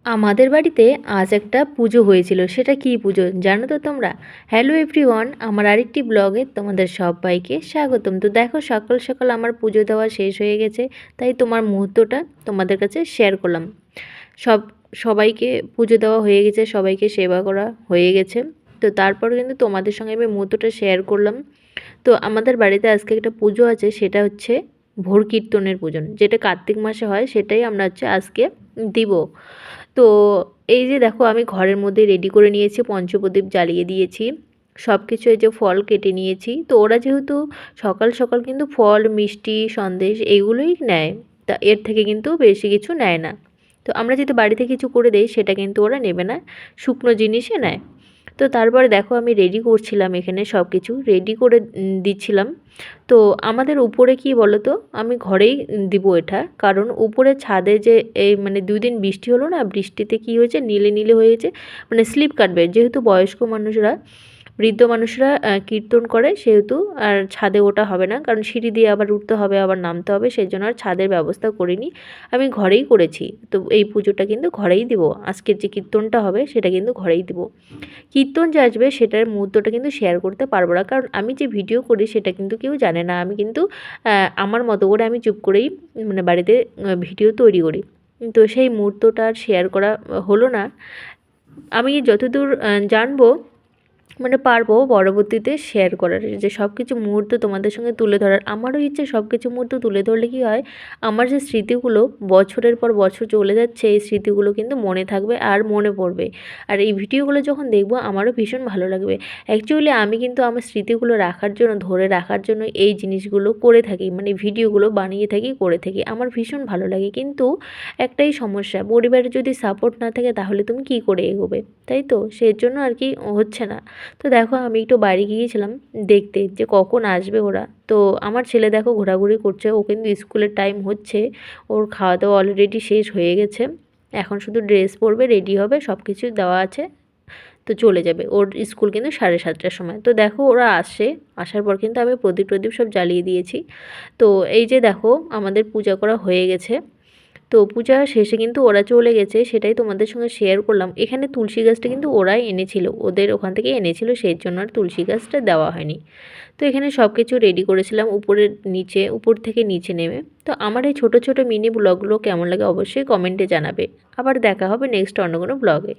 আমাদের বাড়িতে আজ একটা পুজো হয়েছিল। সেটা কী পুজো জানো তো তোমরা? হ্যালো এভরিওয়ান, আমার আরেকটি ব্লগে তোমাদের সবাইকে স্বাগতম। তো দেখো, সকাল সকাল আমার পুজো দেওয়া শেষ হয়ে গেছে, তাই তোমার মুহূর্তটা তোমাদের কাছে শেয়ার করলাম। সবাইকে পুজো দেওয়া হয়ে গেছে, সবাইকে সেবা করা হয়ে গেছে। তো তারপর কিন্তু তোমাদের সঙ্গে আমি মুহূর্তটা শেয়ার করলাম। তো আমাদের বাড়িতে আজকে একটা পুজো আছে, সেটা হচ্ছে ভোর কীর্তনের পূজন, যেটা কার্তিক মাসে হয়, সেটাই আমরা হচ্ছে আজকে দিব। তো এই যে দেখো, আমি ঘরের মধ্যে রেডি করে নিয়েছি, পঞ্চপ্রদীপ জ্বালিয়ে দিয়েছি, সব কিছু। এই যে ফল কেটে নিয়েছি। তো ওরা যেহেতু সকাল সকাল কিন্তু ফল মিষ্টি সন্দেশ এইগুলোই নেয়, তা এর থেকে কিন্তু বেশি কিছু নেয় না। তো আমরা যদি বাড়িতে কিছু করে দেই সেটা কিন্তু ওরা নেবে না, শুকনো জিনিসই নেয়। তো তারপরে দেখো, আমি রেডি করছিলাম, এখানে সব কিছু রেডি করে দিচ্ছিলাম। তো আমাদের উপরে কি বলো তো, আমি ঘরেই দিব এটা, কারণ উপরে ছাদে যে এই মানে 2 দিন বৃষ্টি হলো না, বৃষ্টিতে কি হয়েছে, নীলে নীলে হয়েছে, মানে স্লিপ কাটবে। যেহেতু বয়স্ক মানুষরা, বৃদ্ধ মানুষরা কীর্তন করে, সেহেতু আর ছাদে ওঠা হবে না, কারণ সিঁড়ি দিয়ে আবার উঠতে হবে, আবার নামতে হবে, সেই জন্য আর ছাদের ব্যবস্থা করিনি, আমি ঘরেই করেছি। তো এই পুজোটা কিন্তু ঘরেই দিব, আজকের যে কীর্তনটা হবে সেটা কিন্তু ঘরেই দিব। কীর্তন যে আসবে সেটার মুহূর্তটা কিন্তু শেয়ার করতে পারবো না, কারণ আমি যে ভিডিও করি সেটা কিন্তু কেউ জানে না। আমি কিন্তু আমার মতো করে আমি চুপ করেই মানে বাড়িতে ভিডিও তৈরি করি। তো সেই মুহূর্তটা আর শেয়ার করা হলো না। আমি যতদূর জানবো, মানে পারবো পরবর্তীতে শেয়ার করার, যে সব কিছু মুহূর্ত তোমাদের সঙ্গে তুলে ধরার। আমারও ইচ্ছে সব কিছু মুহূর্ত তুলে ধরলে কী হয়, আমার যে স্মৃতিগুলো বছরের পর বছর চলে যাচ্ছে, এই স্মৃতিগুলো কিন্তু মনে থাকবে আর মনে পড়বে। আর এই ভিডিওগুলো যখন দেখবো আমারও ভীষণ ভালো লাগবে। অ্যাকচুয়ালি আমি কিন্তু আমার স্মৃতিগুলো রাখার জন্য, ধরে রাখার জন্য এই জিনিসগুলো করে থাকি, মানে ভিডিওগুলো বানিয়ে থাকি, করে থাকি। আমার ভীষণ ভালো লাগে, কিন্তু একটাই সমস্যা, পরিবারের যদি সাপোর্ট না থাকে তাহলে তুমি কী করে এগোবে, তাই তো? সেই জন্য আর কি হচ্ছে না। তো দেখো, আমি একটু বাইরে গিয়েছিলাম দেখতে যে কখন আসবে ওরা। তো আমার ছেলে দেখো ঘোরাঘুরি করছে, ও কিন্তু স্কুলের টাইম হচ্ছে, ওর খাওয়া দাওয়া অলরেডি শেষ হয়ে গেছে, এখন শুধু ড্রেস পরবে, রেডি হবে, সব কিছু দেওয়া আছে, তো চলে যাবে। ওর স্কুল কিন্তু 7:30টার সময়। তো দেখো ওরা আসে, আসার পর কিন্তু আমি প্রদীপ প্রদীপ সব জ্বালিয়ে দিয়েছি। তো এই যে দেখো, আমাদের পূজা করা হয়ে গেছে। তো পূজা শেষে কিন্তু ওরা চলে গেছে, সেটাই তোমাদের সঙ্গে শেয়ার করলাম। এখানে তুলসী গাছটা কিন্তু ওরাই এনেছিল, ওদের ওখান থেকে এনেছিল, সেই জন্য আর তুলসী গাছটা দেওয়া হয়নি। তো এখানে সব কিছু রেডি করেছিলাম, উপরের নিচে, উপর থেকে নিচে নেমে। তো আমার এই ছোটো ছোটো মিনি ব্লগগুলো কেমন লাগে অবশ্যই কমেন্টে জানাবে। আবার দেখা হবে নেক্সট অন্য কোনো ব্লগে।